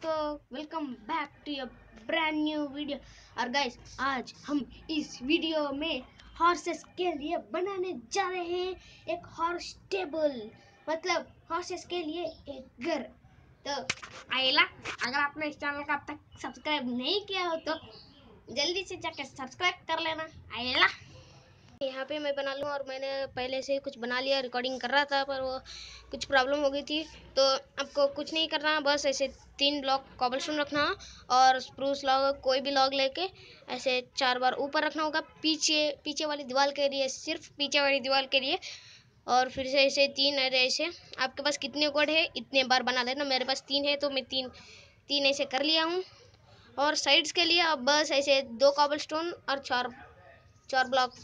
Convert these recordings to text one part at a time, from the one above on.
दोस्तों, welcome back to a brand new video. और guys, आज हम इस वीडियो में हॉर्सेस के लिए बनाने जा रहे हैं एक हॉर्स टेबल, मतलब हॉर्सेस के लिए एक घर। तो आइला, अगर आपने इस चैनल का अब तक सब्सक्राइब नहीं किया हो तो जल्दी से जाकर सब्सक्राइब कर लेना। आइला, यहाँ पे मैं बना लूँ। और मैंने पहले से कुछ बना लिया, रिकॉर्डिंग कर रहा था पर वो कुछ प्रॉब्लम हो गई थी। तो आपको कुछ नहीं करना, बस ऐसे 3 ब्लॉक कॉबलस्टोन रखना और स्प्रूस लॉग, कोई भी लॉग लेके ऐसे 4 बार ऊपर रखना होगा पीछे वाली दीवार के लिए, सिर्फ पीछे वाली दीवार के लिए। और फिर से ऐसे 3 ऐसे आपके पास कितने कोड है इतने बार बना लेना। मेरे पास 3 है तो मैं तीन ऐसे कर लिया हूँ। और साइड्स के लिए अब बस ऐसे 2 कॉबलस्टोन और 4 ब्लॉक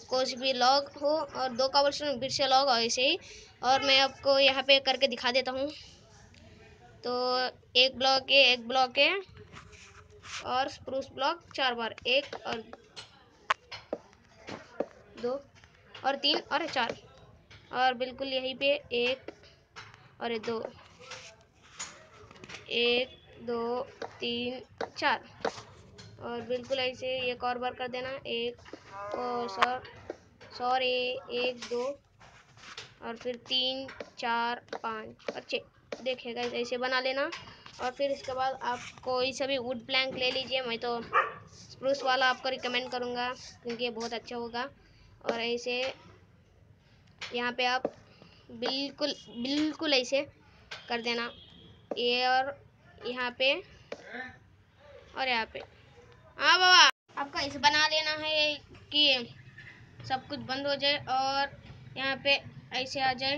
कुछ भी लॉग हो और 2 कॉबलस्टोन फिर से लॉग, और ऐसे ही। और मैं आपको यहाँ पे करके दिखा देता हूँ। तो एक ब्लॉक है और स्प्रूस ब्लॉक 4 बार, 1 और 2 और 3 और 4, और बिल्कुल यहीं पे 1 और 2, 1 2 3 4, और बिल्कुल ऐसे एक और बार कर देना। 1 और सॉरी 1 2 और फिर 3 4 5 और 6। देखिएगा ऐसे बना लेना। और फिर इसके बाद आप कोई सा भी वुड प्लैंक ले लीजिए। मैं तो स्प्रूस वाला आपको रिकमेंड करूँगा क्योंकि ये बहुत अच्छा होगा। और ऐसे यहाँ पे आप बिल्कुल ऐसे कर देना, ये और यहाँ पे और यहाँ पे। हाँ बाबा, आपको ऐसे बना लेना है कि सब कुछ बंद हो जाए और यहाँ पे ऐसे आ जाए,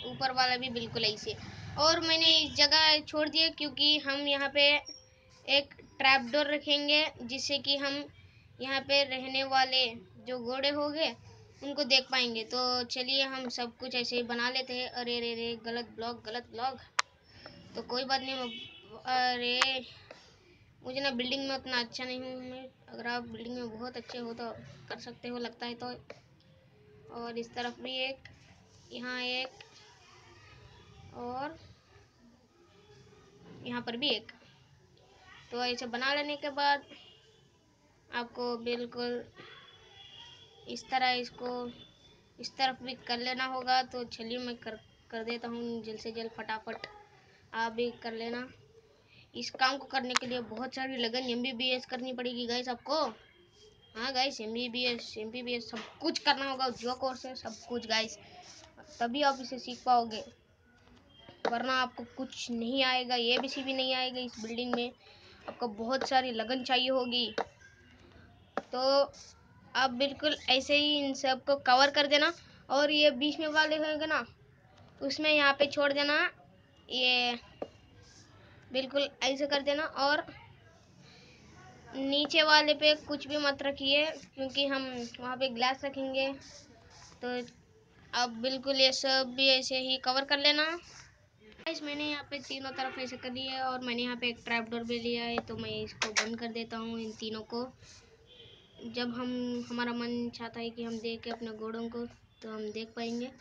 ऊपर वाला भी बिल्कुल ऐसे। और मैंने इस जगह छोड़ दिया क्योंकि हम यहाँ पे एक ट्रैप डोर रखेंगे, जिससे कि हम यहाँ पे रहने वाले जो घोड़े हो गए उनको देख पाएंगे। तो चलिए हम सब कुछ ऐसे ही बना लेते हैं। अरे रे रे, गलत ब्लॉक। तो कोई बात नहीं। अरे मुझे ना बिल्डिंग में उतना अच्छा नहीं हूँ मैं। अगर आप बिल्डिंग में बहुत अच्छे हो तो कर सकते हो लगता है तो। और इस तरफ भी एक, यहाँ एक, और यहाँ पर भी एक। तो ऐसे बना लेने के बाद आपको बिल्कुल इस तरह इसको इस तरफ भी कर लेना होगा। तो चलिए मैं कर देता हूँ जल्द से जल्द, फटाफट आप भी कर लेना। इस काम को करने के लिए बहुत सारी लगन MBBS करनी पड़ेगी गाइस आपको। हाँ गाइस, MBBS सब कुछ करना होगा, जो कोर्स है सब कुछ गाइस, तभी आप इसे सीख पाओगे। वरना आपको कुछ नहीं आएगा, ABC भी नहीं आएगा। इस बिल्डिंग में आपको बहुत सारी लगन चाहिए होगी। तो आप बिल्कुल ऐसे ही इन सब को कवर कर देना। और ये बीच में वाले होंगे ना, उसमें यहाँ पे छोड़ देना, ये बिल्कुल ऐसे कर देना। और नीचे वाले पे कुछ भी मत रखिए क्योंकि हम वहाँ पे ग्लास रखेंगे। तो अब बिल्कुल ये सब भी ऐसे ही कवर कर लेना। गाइस, मैंने यहाँ पे तीनों तरफ ऐसे कर लिया है और मैंने यहाँ पे एक ट्रैप डोर भी लिया है। तो मैं इसको बंद कर देता हूँ इन तीनों को। जब हमारा मन चाहता है कि हम देख के अपने घोड़ों को, तो हम देख पाएंगे।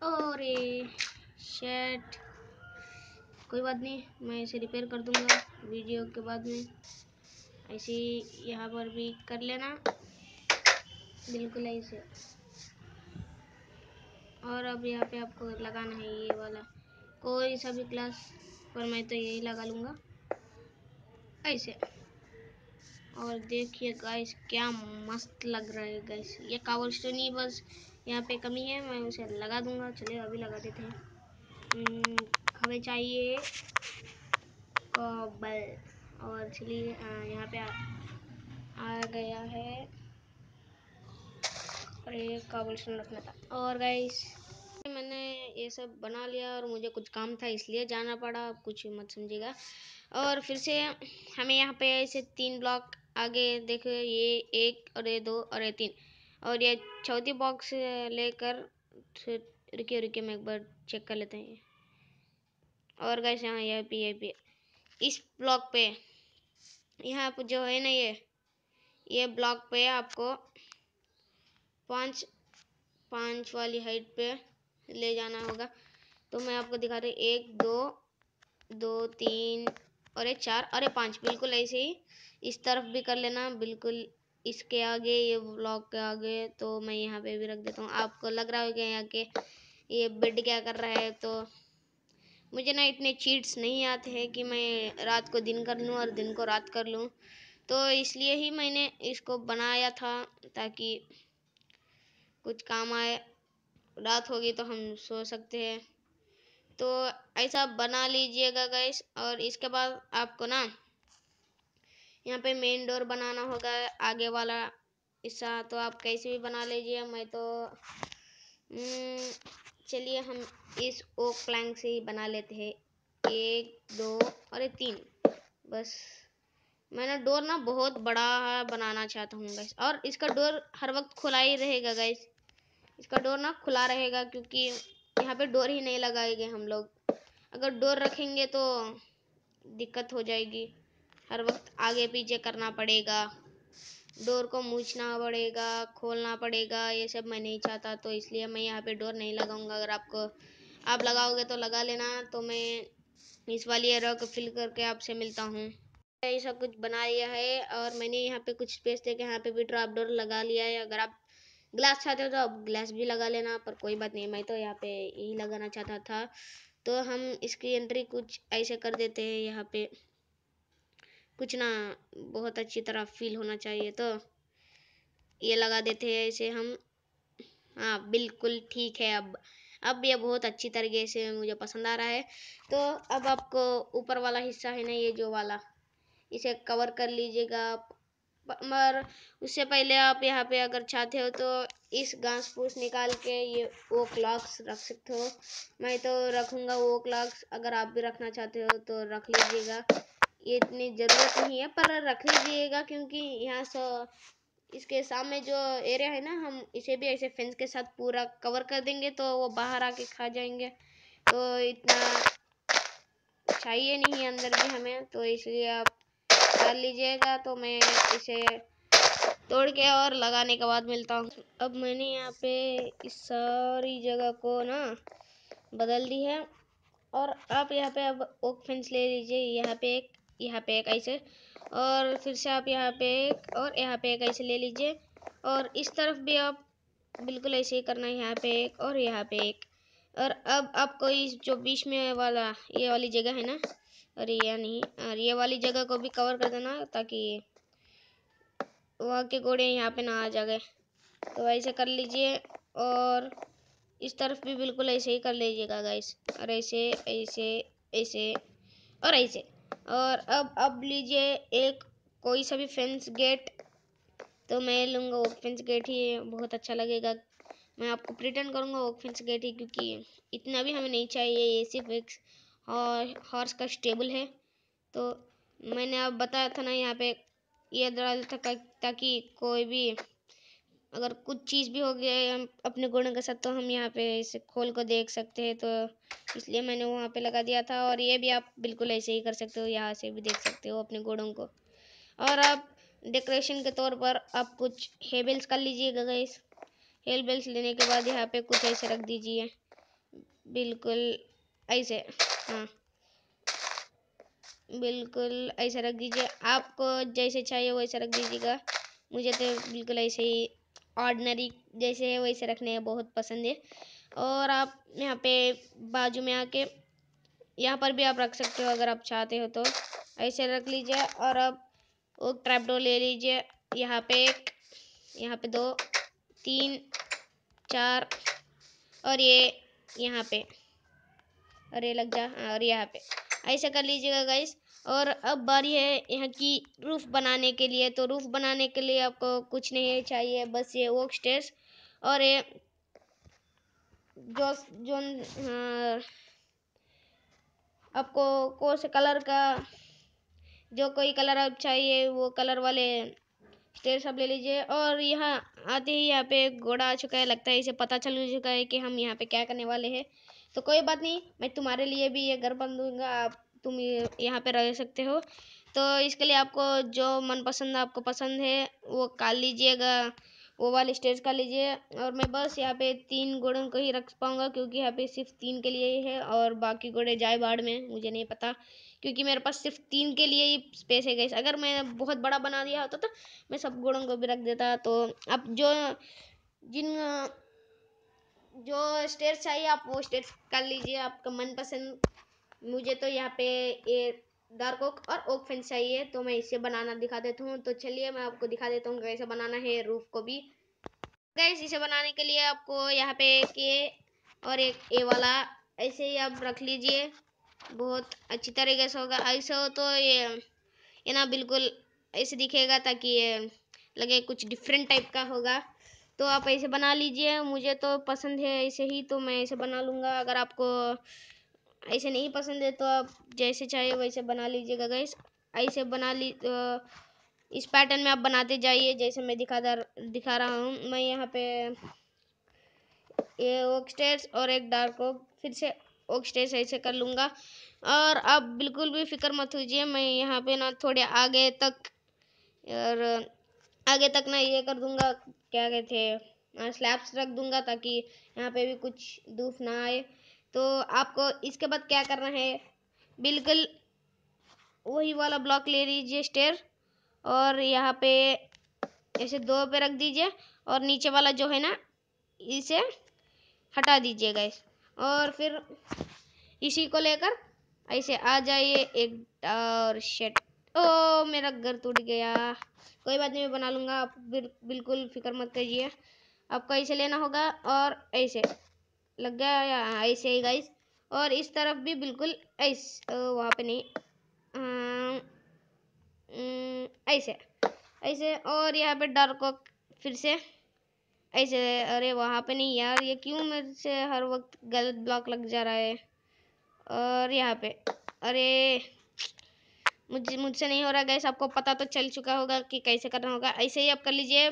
और ये शेट, कोई बात नहीं, मैं इसे रिपेयर कर दूंगा वीडियो के बाद में। ऐसे ही यहाँ पर भी कर लेना बिल्कुल ऐसे। और अब यहाँ पे आपको लगाना है ये वाला कोई सा भी क्लास, पर मैं तो यही लगा लूँगा ऐसे। और देखिए गाइस क्या मस्त लग रहा है गाइस। ये कॉबलस्टोन ही बस यहाँ पे कमी है, मैं उसे लगा दूंगा। चलिए अभी लगा देते हैं। हमें चाहिए कॉबल, और चलिए यहाँ पे आ गया है। और ये कॉबलस्टोन रखना था। और गाइस, मैंने ये सब बना लिया और मुझे कुछ काम था इसलिए जाना पड़ा, कुछ मत समझिएगा। और फिर से हमें यहाँ पे ऐसे 3 ब्लॉक आगे देखो, ये 1 और ये 2 और ये 3, और ये चौथी बॉक्स लेकर रुकिए मैं एक बार चेक कर लेते हैं। और गाइस, यहाँ ये भी इस ब्लॉक पे, यहाँ पे जो है ना, ये ब्लॉक पे आपको 5 वाली हाइट पे ले जाना होगा। तो मैं आपको दिखा रही, 1 2 2 3 और ये 4 और ये 5। बिल्कुल ऐसे ही इस तरफ भी कर लेना, बिल्कुल इसके आगे, ये ब्लॉक के आगे। तो मैं यहाँ पे भी रख देता हूँ। आपको लग रहा होगा यहाँ के ये बेड क्या कर रहा है, तो मुझे ना इतने चीट्स नहीं आते हैं कि मैं रात को दिन कर लूँ और दिन को रात कर लूँ। तो इसलिए ही मैंने इसको बनाया था, ताकि कुछ काम आए। रात होगी तो हम सो सकते हैं। तो ऐसा बना लीजिएगा गाइस। और इसके बाद आपको ना यहाँ पे मेन डोर बनाना होगा, आगे वाला हिस्सा। तो आप कैसे भी बना लीजिए। मैं तो चलिए हम इस ओक प्लैंक से ही बना लेते हैं। 1 2 और 3। बस मैंने डोर ना बहुत बड़ा बनाना चाहता हूँ गाइस। और इसका डोर हर वक्त खुला ही रहेगा गाइस। इसका डोर ना खुला रहेगा, क्योंकि यहाँ पे डोर ही नहीं लगाएंगे हम लोग। अगर डोर रखेंगे तो दिक्कत हो जाएगी, हर वक्त आगे पीछे करना पड़ेगा, डोर को मूछना पड़ेगा, खोलना पड़ेगा। ये सब मैं नहीं चाहता, तो इसलिए मैं यहाँ पे डोर नहीं लगाऊंगा। अगर आप लगाओगे तो लगा लेना। तो मैं इस वाली एरो को फिल करके आपसे मिलता हूँ। ऐसा कुछ बना लिया है और मैंने यहाँ पे कुछ स्पेस देके यहाँ पे भी ट्रैप डोर लगा लिया है। अगर आप ग्लास चाहते हो तो आप ग्लास भी लगा लेना, पर कोई बात नहीं, मैं तो यहाँ पे यही लगाना चाहता था। तो हम इसकी एंट्री कुछ ऐसे कर देते हैं। यहाँ पे कुछ ना बहुत अच्छी तरह फील होना चाहिए, तो ये लगा देते हैं ऐसे हम। हाँ बिल्कुल ठीक है। अब ये बहुत अच्छी तरीके से मुझे पसंद आ रहा है। तो अब आपको ऊपर वाला हिस्सा है ना, ये जो वाला, इसे कवर कर लीजिएगा आप। मगर उससे पहले आप यहाँ पे अगर चाहते हो तो इस घास फूस निकाल के ये ओक लॉक्स रख सकते हो। मैं तो रखूँगा ओक लॉक्स, अगर आप भी रखना चाहते हो तो रख लीजिएगा। ये इतनी ज़रूरत नहीं है, पर रख लीजिएगा, क्योंकि यहाँ से इसके सामने जो एरिया है ना, हम इसे भी ऐसे फेंस के साथ पूरा कवर कर देंगे, तो वो बाहर आके खा जाएंगे। तो इतना चाहिए नहीं अंदर भी हमें, तो इसलिए आप कर लीजिएगा। तो मैं इसे तोड़ के और लगाने के बाद मिलता हूँ। अब मैंने यहाँ पे इस सारी जगह को ना बदल दी है। और आप यहाँ पे अब ओक फेंस ले लीजिए। यहाँ पे एक ऐसे, और फिर से आप यहाँ पे एक और यहाँ पे एक ऐसे ले लीजिए। और इस तरफ भी आप बिल्कुल ऐसे ही करना है, यहाँ पे एक और यहाँ पे एक। और अब आपको इस जो बीच में वाला ये वाली जगह है ना, और ये नहीं, और ये वाली जगह को भी कवर कर देना, ताकि वहाँ के घोड़े यहाँ पे ना आ जाए। तो ऐसे कर लीजिए। और इस तरफ भी बिल्कुल ऐसे ही कर लीजिएगा गाइस। और ऐसे ऐसे ऐसे और ऐसे। और अब लीजिए एक कोई सा भी फेंस गेट। तो मैं लूँगा ओक फेंस गेट ही, बहुत अच्छा लगेगा। मैं आपको प्रिटेंड करूँगा ओक फेंस गेट ही, क्योंकि इतना भी हमें नहीं चाहिए। ये सिर्फ एक हॉर्स का स्टेबल है। तो मैंने अब बताया था ना, यहाँ पे ये डाल था ताकि कोई भी अगर कुछ चीज़ भी हो गया हम अपने घोड़े के साथ, तो हम यहाँ पे इसे खोल कर देख सकते हैं। तो इसलिए मैंने वहाँ पे लगा दिया था। और ये भी आप बिल्कुल ऐसे ही कर सकते हो, यहाँ से भी देख सकते हो अपने घोड़ों को। और आप डेकोरेशन के तौर पर आप कुछ हेबल्स कर लीजिएगा गाइस। हेबल्स लेने के बाद यहाँ पे कुछ ऐसे रख दीजिए, बिल्कुल ऐसे। हाँ बिल्कुल ऐसा रख दीजिए, आपको जैसे चाहिए वैसा रख दीजिएगा। मुझे तो बिल्कुल ऐसे ही ऑर्डिनरी जैसे है वैसे रखने में बहुत पसंद है। और आप यहाँ पे बाजू में आके यहाँ पर भी आप रख सकते हो, अगर आप चाहते हो तो ऐसे रख लीजिए। और अब वो ट्रैपडोर ले लीजिए। यहाँ पे एक, यहाँ पे 2 3 4 और ये यहाँ पे, और ये लग जा। और यहाँ पे ऐसे कर लीजिएगा गाइस। और अब बारी है यहाँ की रूफ बनाने के लिए। तो रूफ बनाने के लिए आपको कुछ नहीं चाहिए, बस ये ओक स्टेयर्स और ये जो जो आपको कौन से कलर का, जो कोई कलर आप चाहिए वो कलर वाले स्टेयर्स आप ले लीजिए। और यहाँ आते ही यहाँ पे घोड़ा आ चुका है, लगता है इसे पता चल चुका है कि हम यहाँ पे क्या करने वाले हैं। तो कोई बात नहीं, मैं तुम्हारे लिए भी ये घर बन दूंगा, आप तुम यहाँ पे रह सकते हो। तो इसके लिए आपको जो मनपसंद आपको पसंद है वो कर लीजिएगा, वो वाले स्टेज कर लीजिए। और मैं बस यहाँ पे 3 घोड़ों को ही रख पाऊँगा, क्योंकि यहाँ पे सिर्फ 3 के लिए ही है, और बाकी घोड़े जाए बाढ़ में, मुझे नहीं पता क्योंकि मेरे पास सिर्फ 3 के लिए ही स्पेस है गाइस। अगर मैं बहुत बड़ा बना दिया होता तो मैं सब घोड़ों को भी रख देता। तो अब जिन जो स्टेयर्स चाहिए आप वो स्टेयर्स कर लीजिए, आपका मनपसंद। मुझे तो यहाँ पे ये डार्क ओक और ओक फेंस चाहिए, तो मैं इसे बनाना दिखा देता हूँ। तो चलिए मैं आपको दिखा देता हूँ कैसे बनाना है रूफ को भी। गाइस इसे बनाने के लिए आपको यहाँ पे एक ये और एक ए वाला ऐसे ही आप रख लीजिए, बहुत अच्छी तरीके से होगा। ऐसे हो तो ये ना बिल्कुल ऐसे दिखेगा, ताकि ये लगे कुछ डिफरेंट टाइप का होगा। तो आप ऐसे बना लीजिए, मुझे तो पसंद है ऐसे ही, तो मैं ऐसे बना लूँगा। अगर आपको ऐसे नहीं पसंद है तो आप जैसे चाहे वैसे बना लीजिएगा गाइस। ऐसे बना ली इस पैटर्न में आप बनाते जाइए जैसे मैं दिखा रहा हूँ। मैं यहाँ पे ये ओक स्टेयर्स और एक डार्क ओक, फिर से ओक स्टेयर्स ऐसे कर लूँगा। और आप बिल्कुल भी फिक्र मत कीजिए, मैं यहाँ पे ना थोड़े आगे तक और आगे तक ना ये कर दूंगा, क्या कहते हैं, स्लैब्स रख दूंगा, ताकि यहाँ पे भी कुछ धूप ना आए। तो आपको इसके बाद क्या करना है, बिल्कुल वही वाला ब्लॉक ले लीजिए स्टेयर, और यहाँ पे ऐसे 2 पे रख दीजिए, और नीचे वाला जो है ना इसे हटा दीजिए गाइस। और फिर इसी को लेकर ऐसे आ जाइए एक और शेट। ओ मेरा घर टूट गया, कोई बात नहीं मैं बना लूँगा, आप बिल्कुल फिक्र मत कीजिए। आपको ऐसे लेना होगा और ऐसे लग गया या ऐसे ही गाइस। और इस तरफ भी बिल्कुल ऐसे, वहाँ पे नहीं, ऐसे ऐसे। और यहाँ पे डार्क ओक फिर से ऐसे। अरे वहाँ पे नहीं यार, ये क्यों मेरे से हर वक्त गलत ब्लॉक लग जा रहा है। और यहाँ पे अरे मुझसे नहीं हो रहा गैस, आपको पता तो चल चुका होगा कि कैसे करना होगा। ऐसे ही आप कर लीजिए।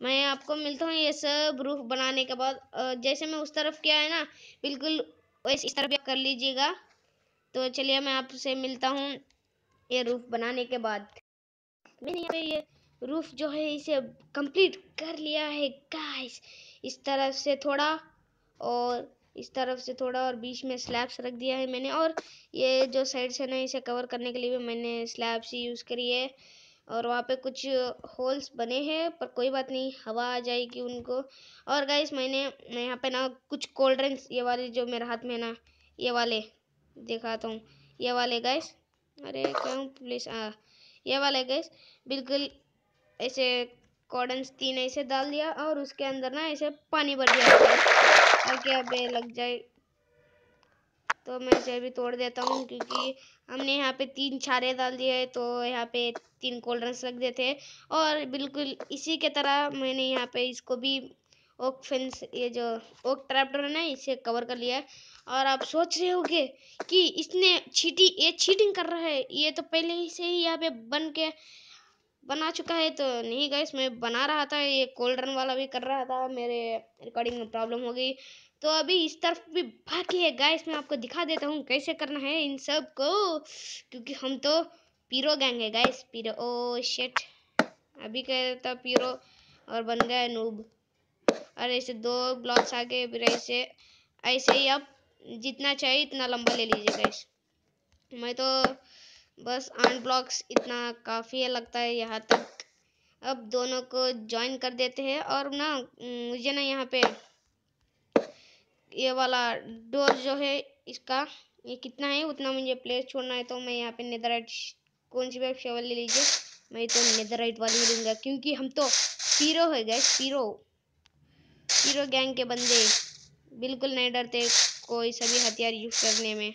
मैं आपको मिलता हूँ ये सब रूफ बनाने के बाद। जैसे मैं उस तरफ किया है ना, बिल्कुल वैसे इस तरफ भी कर लीजिएगा। तो चलिए मैं आपसे मिलता हूँ ये रूफ बनाने के बाद। मैंने यहाँ पे ये रूफ जो है इसे कंप्लीट कर लिया है गाइस। इस तरफ से थोड़ा और इस तरफ से थोड़ा, और बीच में स्लैब्स रख दिया है मैंने। और ये जो साइड से ना इसे कवर करने के लिए भी मैंने स्लैब्स ही यूज़ करी है। और वहाँ पे कुछ होल्स बने हैं, पर कोई बात नहीं, हवा आ जाएगी उनको। और गाइस मैं यहाँ पे ना कुछ कोल्ड ड्रिंक्स, ये वाले जो मेरे हाथ में ना, ये वाले दिखाता हूँ, ये वाले गाइस। अरे क्या प्लीज, ये वाले गैस बिल्कुल ऐसे कॉर्डन्स 3 ऐसे डाल दिया, और उसके अंदर ना ऐसे पानी भर दिया ताकि अब ये लग जाए। तो मैं इसे भी तोड़ देता हूँ, क्योंकि हमने यहाँ पे 3 छारे डाल दिए, तो यहाँ पे 3 कोल्ड ड्रिंक्स लग गए थे। और बिल्कुल इसी के तरह मैंने यहाँ पे इसको भी ओक फेंस, ये जो ओक ट्रैपडोर है ना, इसे कवर कर लिया है। और आप सोच रहे होगे कि इसने ये चीटिंग कर रहा है, ये तो पहले ही से ही यहाँ पे बना चुका है। तो नहीं गाइस, मैं बना रहा था, ये कोल्ड ड्रिंक वाला भी कर रहा था, मेरे रिकॉर्डिंग में प्रॉब्लम हो गई। तो अभी इस तरफ भी बाकी है गाइस, मैं आपको दिखा देता हूँ कैसे करना है इन सब को, क्योंकि हम तो पीरो गैंग है गाइस। पीरो, ओ शिट, अभी कहता पीरो और बन गया नूब। और ऐसे 2 ब्लॉक्स आगे, फिर ऐसे ऐसे ही आप जितना चाहिए इतना लंबा ले लीजिए गाइस। मैं तो बस 8 ब्लॉक्स इतना काफ़ी है लगता है यहाँ तक। अब दोनों को ज्वाइन कर देते हैं। और ना मुझे ना यहाँ पे ये वाला डोर जो है इसका, ये कितना है उतना मुझे प्लेस छोड़ना है। तो मैं यहाँ पे नेदरराइट, कौन सी भी शेवल ले लीजिए, मैं तो नेदरराइट वाली ही लूँगा, क्योंकि हम तो पीरो है गैस। पीरो गैंग के बंदे बिल्कुल नहीं डरते कोई सभी हथियार यूज़ करने में।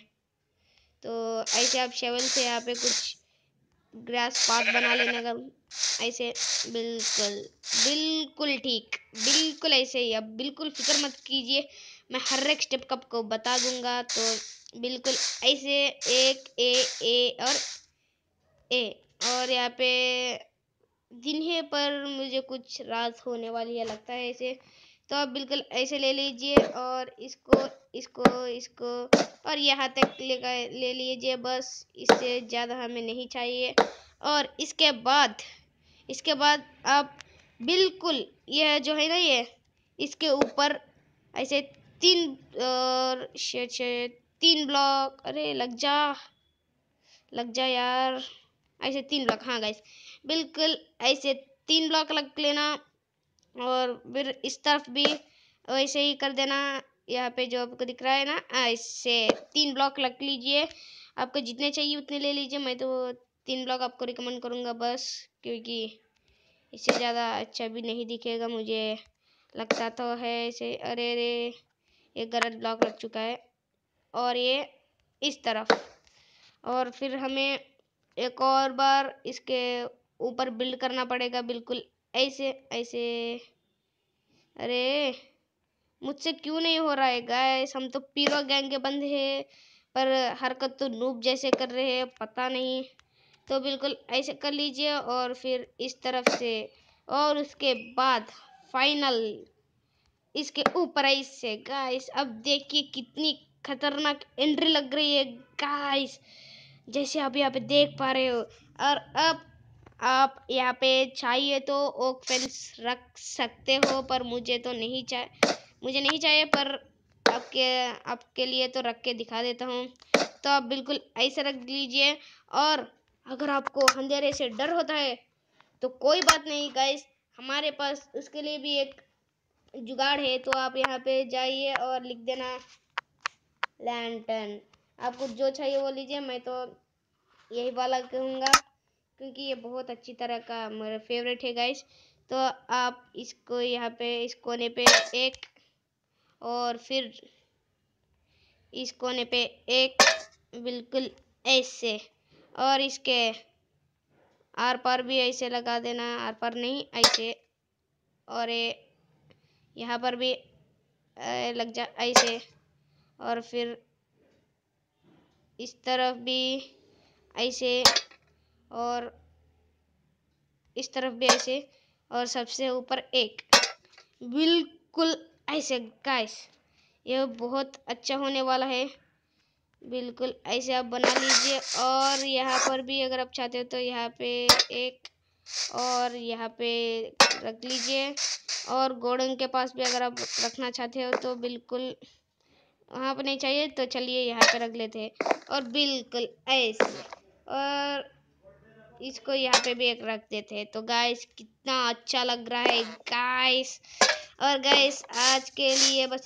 तो ऐसे आप शेवल से यहाँ पे कुछ ग्रास पाथ बना लेने का, ऐसे बिल्कुल बिल्कुल ठीक, बिल्कुल ऐसे ही। अब बिल्कुल फिक्र मत कीजिए, मैं हर एक स्टेप आपको बता दूंगा। तो बिल्कुल ऐसे एक ए और ए। और यहाँ पे दिन है, पर मुझे कुछ रात होने वाली है लगता है ऐसे। तो आप बिल्कुल ऐसे ले लीजिए, और इसको इसको इसको और यहाँ तक ले लीजिए, बस इससे ज़्यादा हमें नहीं चाहिए। और इसके बाद आप बिल्कुल यह जो है ना, ये इसके ऊपर ऐसे 3 और 3 ब्लॉक, अरे लग जा, लग जा यार। ऐसे 3 ब्लॉक, हाँ गाइस बिल्कुल ऐसे 3 ब्लॉक लग लेना। और फिर इस तरफ भी वैसे ही कर देना। यहाँ पे जो आपको दिख रहा है ना, ऐसे 3 ब्लॉक लग लीजिए। आपको जितने चाहिए उतने ले लीजिए। मैं तो 3 ब्लॉक आपको रिकमेंड करूँगा बस, क्योंकि इससे ज़्यादा अच्छा भी नहीं दिखेगा मुझे लगता तो है इसे। अरे अरे, ये गलत ब्लॉक लग चुका है। और ये इस तरफ। और फिर हमें एक और बार इसके ऊपर बिल्ड करना पड़ेगा, बिल्कुल ऐसे ऐसे। अरे मुझसे क्यों नहीं हो रहा है गाइस? हम तो पीरो गैंग के बंदे हैं, पर हरकत तो नूब जैसे कर रहे हैं, पता नहीं। तो बिल्कुल ऐसे कर लीजिए और फिर इस तरफ से, और उसके बाद फाइनल इसके ऊपर ऐसे गाइस। अब देखिए कितनी खतरनाक एंट्री लग रही है गाइस, जैसे आप यहाँ पे देख पा रहे हो। और अब आप यहाँ पे चाहिए तो ओक फेंस रख सकते हो, पर मुझे नहीं चाहिए, पर आपके लिए तो रख के दिखा देता हूँ। तो आप बिल्कुल ऐसे रख लीजिए। और अगर आपको अंधेरे से डर होता है तो कोई बात नहीं गाइस, हमारे पास उसके लिए भी एक जुगाड़ है। तो आप यहाँ पे जाइए और लिख देना लैंटर्न। आपको जो चाहिए वो लीजिए, मैं तो यही वाला कहूँगा क्योंकि ये बहुत अच्छी तरह का मेरा फेवरेट है गाइस। तो आप इसको यहाँ पे इस कोने पे एक, और फिर इस कोने पे एक, बिल्कुल ऐसे। और इसके आर पार भी ऐसे लगा देना, आर पार नहीं ऐसे। और ये यहाँ पर भी लग जा ऐसे। और फिर इस तरफ भी ऐसे, और इस तरफ भी ऐसे, और सबसे ऊपर एक, बिल्कुल ऐसे गाइस। यह बहुत अच्छा होने वाला है, बिल्कुल ऐसे आप बना लीजिए। और यहाँ पर भी अगर आप चाहते हो तो यहाँ पे एक, और यहाँ पे रख लीजिए। और गोडन के पास भी अगर आप रखना चाहते हो तो बिल्कुल, वहाँ पर नहीं चाहिए तो चलिए यहाँ पे रख लेते हैं। और बिल्कुल ऐसे, और इसको यहाँ पे भी एक रख देते हैं। तो गाइस कितना अच्छा लग रहा है गाइस। और गाइस आज के लिए बस,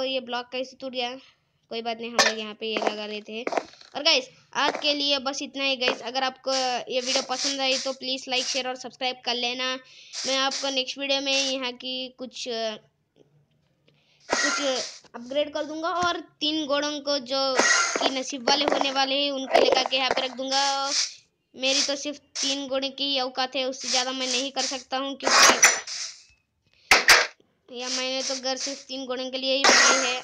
ये ब्लॉक कैसे टूट गया, कोई बात नहीं, हम लोग यहाँ पे ये लगा लेते हैं। और गाइस आज के लिए बस इतना ही गाइस। अगर आपको ये वीडियो पसंद आई तो प्लीज़ लाइक शेयर और सब्सक्राइब कर लेना। मैं आपको नेक्स्ट वीडियो में यहाँ की कुछ अपग्रेड कर दूंगा, और 3 घोड़ों को जो कि नसीब वाले होने वाले हैं उनको लेकर के यहाँ पे रख दूंगा। मेरी तो सिर्फ 3 घोड़े की ही औकात है, उससे ज़्यादा मैं नहीं कर सकता हूँ, क्योंकि या मैंने तो घर सिर्फ 3 घोड़े के लिए ही बनाई है,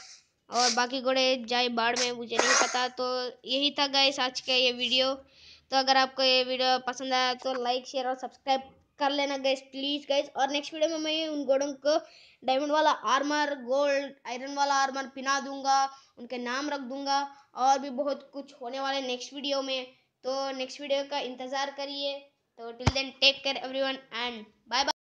और बाकी घोड़े जाए बाढ़ में, मुझे नहीं पता। तो यही था गाइस आज का ये वीडियो। तो अगर आपको ये वीडियो पसंद आया तो लाइक शेयर और सब्सक्राइब कर लेना गाइस, प्लीज़ गाइस। और नेक्स्ट वीडियो में मैं उन घोड़ों को डायमंड वाला आर्मर, गोल्ड आयरन वाला आर्मर पहना दूंगा, उनके नाम रख दूंगा, और भी बहुत कुछ होने वाले नेक्स्ट वीडियो में। तो नेक्स्ट वीडियो का इंतज़ार करिए। तो till then take care everyone and bye bye.